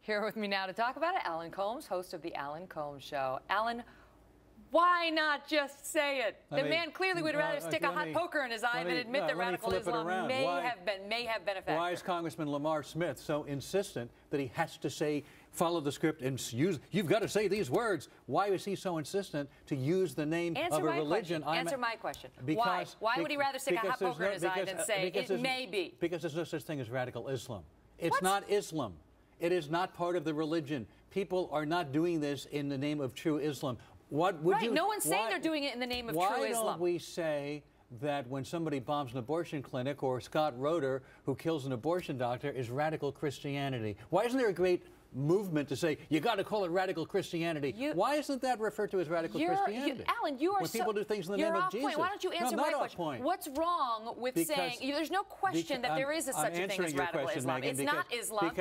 Here with me now to talk about it, Alan Colmes, host of The Alan Colmes Show. Alan, why not just say it? The man clearly would rather stick a hot poker in his eye than admit that radical Islam may have been a factor. Why is Congressman Lamar Smith so insistent that he has to say, follow the script and use, you've got to say these words? Why is he so insistent to use the name of a religion? Answer my question. Why would he rather stick a hot poker in his eye than say it may be? Because there's no such thing as radical Islam. It's not Islam. It is not part of the religion. People are not doing this in the name of true Islam. What would you? No one's saying they're doing it in the name of true Islam. Why don't we say that when somebody bombs an abortion clinic or Scott Roeder, who kills an abortion doctor, is radical Christianity? Why isn't there a great movement to say you got to call it radical Christianity? Why isn't that referred to as radical Christianity? Alan, you are when people do things in the name of Jesus. Why don't you answer my question? What's wrong with saying there's no question that there is such a thing as radical Islam? It's not Islam.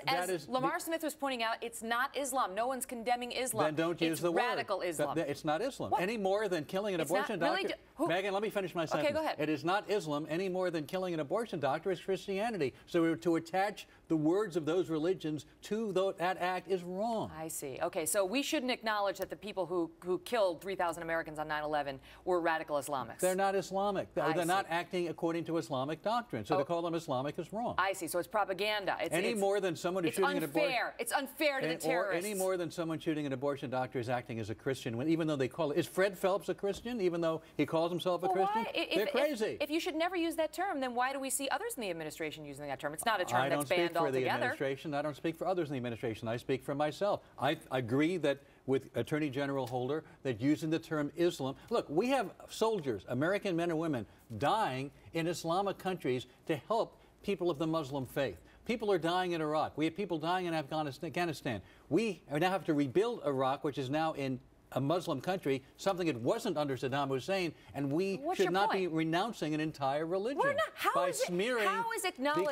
As Lamar Smith was pointing out, it's not Islam. No one's condemning Islam. Then don't use the word. It's radical Islam. It's not Islam any more than killing an abortion doctor. Megan, let me finish my sentence. Okay, go ahead. It is not Islam any more than killing an abortion doctor is Christianity. So to attach the words of those religions to that act is wrong. I see. Okay, so we shouldn't acknowledge that the people who killed 3,000 Americans on 9/11 were radical Islamics. They're not Islamic. They're not acting according to Islamic doctrine. So to call them Islamic is wrong. I see. So it's propaganda. It's more than someone who's shooting an abortion. It's unfair to the terrorists. Any more than someone shooting an abortion doctor is acting as a Christian, even though they call it. Is Fred Phelps a Christian, even though he calls himself a Christian? They're crazy. If you should never use that term, then why do we see others in the administration using that term? It's not a term that's banned altogether. I don't speak for others in the administration. I speak for myself. I agree that with Attorney General Holder that using the term Islam. Look, we have soldiers, American men and women, dying in Islamic countries to help people of the Muslim faith. People are dying in Iraq. We have people dying in Afghanistan. We now have to rebuild Iraq, which is now in a Muslim country, something it wasn't under Saddam Hussein, and we should not be renouncing an entire religion by smearing. How is acknowledging?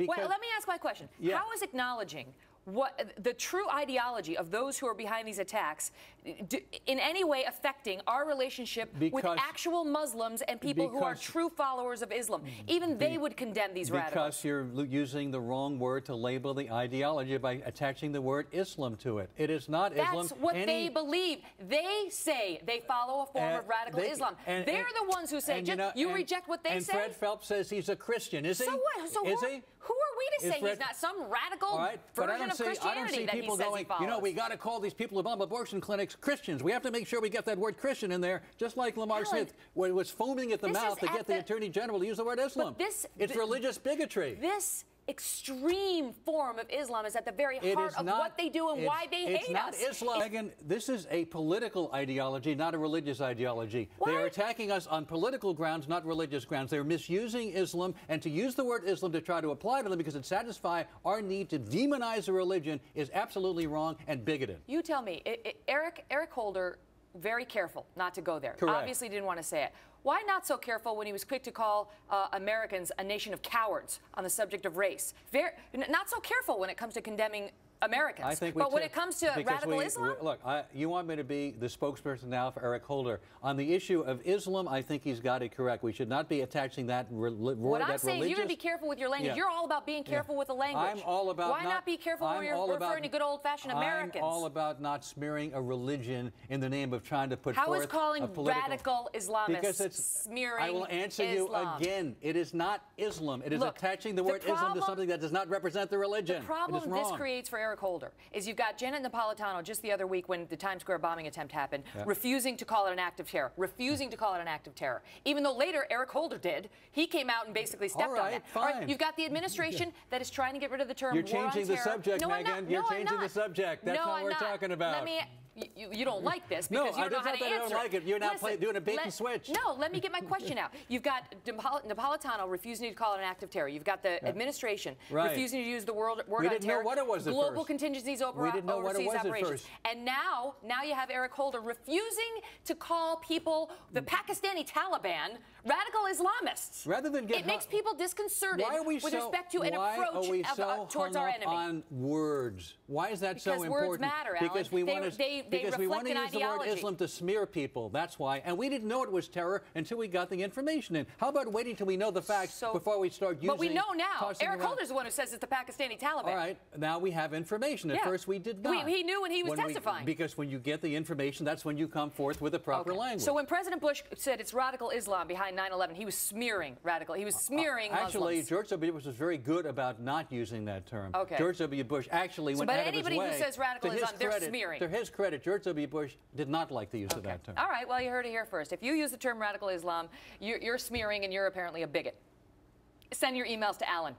Well, let me ask my question. Yeah. How is acknowledging what the true ideology of those who are behind these attacks in any way affecting our relationship with actual Muslims and people who are true followers of Islam? Even they would condemn these radicals. Because you're using the wrong word to label the ideology by attaching the word Islam to it. It is not Islam. That's what they believe. They say they follow a form of radical Islam. They're the ones who say, you reject what they say? And Fred Phelps says he's a Christian, is he? So what? So is he? Who are we to say he's not some radical version of Christianity that he says he follows? We got to call these people who bomb abortion clinics Christians. We have to make sure we get that word Christian in there, just like Lamar Smith was foaming at the mouth to get the Attorney General to use the word Islam. It's religious bigotry. This extreme form of Islam is at the very heart of what they do and why they hate us. It's not Islam. Megan, this is a political ideology, not a religious ideology. They are attacking us on political grounds, not religious grounds. They're misusing Islam, and to use the word Islam to try to apply to them because it satisfies our need to demonize a religion is absolutely wrong and bigoted. You tell me. Eric Holder, very careful not to go there. Correct. Obviously didn't want to say it. Why not so careful when he was quick to call Americans a nation of cowards on the subject of race? Not so careful when it comes to condemning Americans. But when it comes to radical Islam? Look, you want me to be the spokesperson now for Eric Holder. On the issue of Islam, I think he's got it correct. We should not be attaching that word. What I'm saying is you're going to be careful with your language. You're all about being careful with the language. I'm all about Why not be careful when you're referring to good old-fashioned Americans? I'm all about not smearing a religion in the name of trying to put forth How is calling radical Islamists smearing I will answer Islam? You again. It is not Islam. It is attaching the word Islam to something that does not represent the religion. The problem this creates for Eric Holder is you've got Janet Napolitano just the other week when the Times Square bombing attempt happened, refusing to call it an act of terror, even though later Eric Holder did. He came out and basically stepped on that. Fine. You've got the administration that is trying to get rid of the term war on terror. You're changing the subject, Megan. You're changing the subject. That's not what we're talking about. You don't like this because you don't know how to answer. I don't like it. You're now doing a bait and switch. No, let me get my question out. You've got Napolitano refusing to call it an act of terror. You've got the administration refusing to use the word on terror. We didn't know what it was at Global contingencies over overseas operations. First. And now you have Eric Holder refusing to call people, the Pakistani Taliban, radical Islamists. Rather than it makes people disconcerted with respect to an approach towards our enemy. On words? Why is that so important? Because words matter, Alan. Because we want to. because reflect we want to use the word ideology. Islam to smear people. That's why. And we didn't know it was terror until we got the information in. How about waiting till we know the facts before we start using? But we know now. Eric Holder's the one who says it's the Pakistani Taliban. All right. Now we have information. At first we did not. He knew when he was testifying. Because when you get the information, that's when you come forth with the proper language. So when President Bush said it's radical Islam behind 9/11, he was smearing radical. He was smearing Muslims. Actually, George W. Bush was very good about not using that term. George W. Bush actually went out of his way. But anybody who says radical Islam, they're smearing. To his credit, George W. Bush did not like the use of that term. All right, well, you heard it here first. If you use the term radical Islam, you're smearing and you're apparently a bigot. Send your emails to Alan.